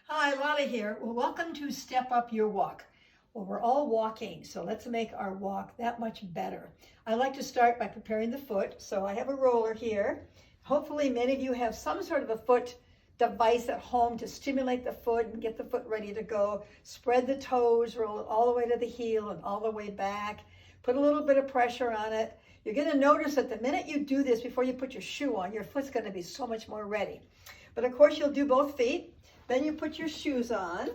Hi, Lonna here. Well, welcome to Step Up Your Walk. Well, we're all walking, so let's make our walk that much better. I like to start by preparing the foot. So I have a roller here. Hopefully many of you have some sort of a foot device at home to stimulate the foot and get the foot ready to go. Spread the toes, roll it all the way to the heel and all the way back. Put a little bit of pressure on it. You're going to notice that the minute you do this, before you put your shoe on, your foot's going to be so much more ready. But of course, you'll do both feet. Then you put your shoes on.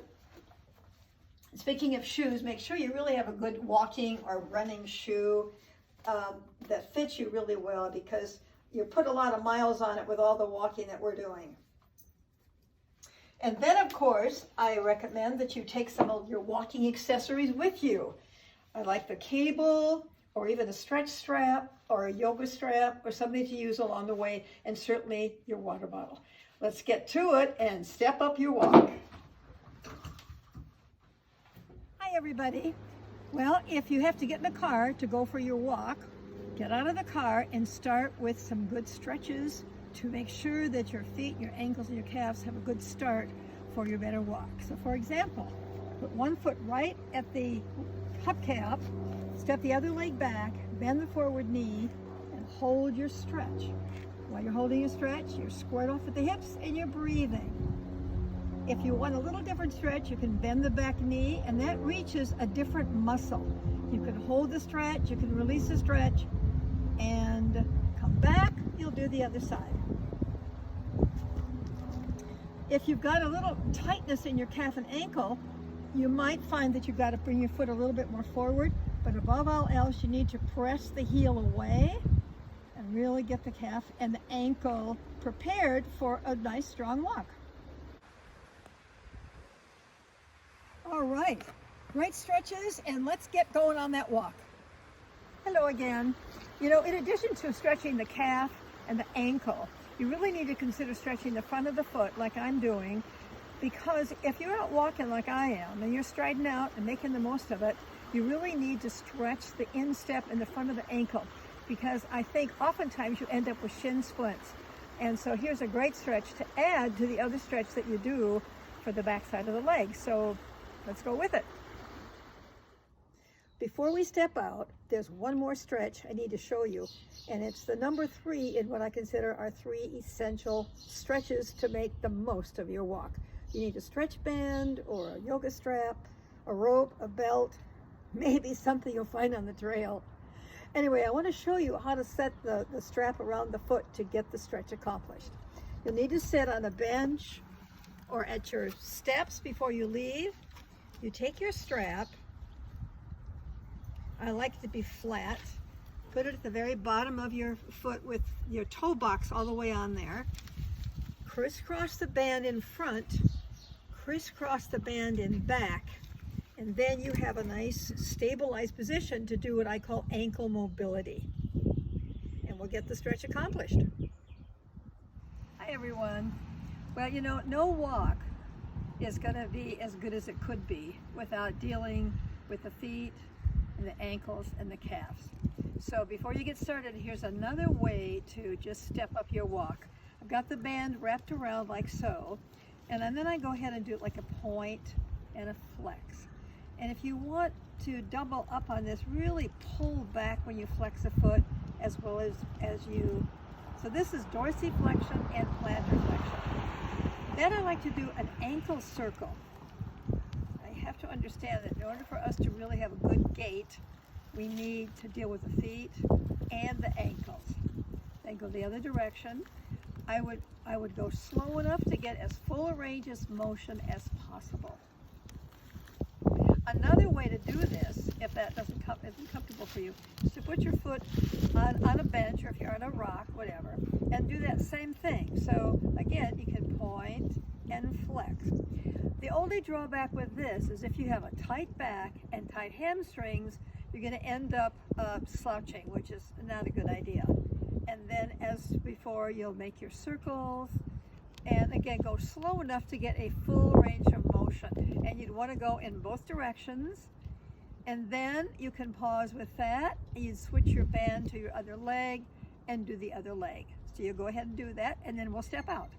Speaking of shoes, make sure you really have a good walking or running shoe that fits you really well, because you put a lot of miles on it with all the walking that we're doing. And then, of course, I recommend that you take some of your walking accessories with you. I like the cable, or even a stretch strap, or a yoga strap, or something to use along the way, and certainly your water bottle. Let's get to it and step up your walk. Hi, everybody. Well, if you have to get in the car to go for your walk, get out of the car and start with some good stretches to make sure that your feet, your ankles, and your calves have a good start for your better walk. So, for example, put one foot right at the hubcap, step the other leg back, bend the forward knee, and hold your stretch. While you're holding your stretch, you're squared off at the hips and you're breathing. If you want a little different stretch, you can bend the back knee, and that reaches a different muscle. You can hold the stretch, you can release the stretch, and come back. You'll do the other side. If you've got a little tightness in your calf and ankle, you might find that you've got to bring your foot a little bit more forward, but above all else, you need to press the heel away and really get the calf and the ankle prepared for a nice strong walk. All right, great stretches, and let's get going on that walk. Hello again. You know, in addition to stretching the calf and the ankle, you really need to consider stretching the front of the foot like I'm doing, because if you're out walking like I am and you're striding out and making the most of it, you really need to stretch the instep in the front of the ankle, because I think oftentimes you end up with shin splints. And so here's a great stretch to add to the other stretch that you do for the back side of the leg. So let's go with it. Before we step out, there's one more stretch I need to show you, and it's the number 3 in what I consider our 3 essential stretches to make the most of your walk. You need a stretch band or a yoga strap, a rope, a belt, maybe something you'll find on the trail. Anyway, I want to show you how to set the strap around the foot to get the stretch accomplished. You'll need to sit on a bench or at your steps before you leave. You take your strap. I like it to be flat. Put it at the very bottom of your foot with your toe box all the way on there. Crisscross the band in front, crisscross the band in back, and then you have a nice stabilized position to do what I call ankle mobility. And we'll get the stretch accomplished. Hi everyone. Well, you know, no walk is going to be as good as it could be without dealing with the feet and the ankles and the calves. So before you get started, here's another way to just step up your walk. I've got the band wrapped around like so, and then I go ahead and do it like a point and a flex. And if you want to double up on this, really pull back when you flex a foot as well as you. So this is dorsiflexion and plantar flexion. Then I like to do an ankle circle. I have to understand that in order for us to really have a good gait, we need to deal with the feet and the ankles. Then go the other direction. I would go slow enough to get as full a range of motion as possible. Another way to do this, if that isn't comfortable for you, is to put your foot on a bench, or if you're on a rock, whatever, and do that same thing. So again, you can point and flex. The only drawback with this is if you have a tight back and tight hamstrings, you're going to end up slouching, which is not a good idea. And then, as before, you'll make your circles, and again, go slow enough to get a full range of motion. And you'd want to go in both directions, and then you can pause with that, and you switch your band to your other leg and do the other leg. So you go ahead and do that, and then we'll step out.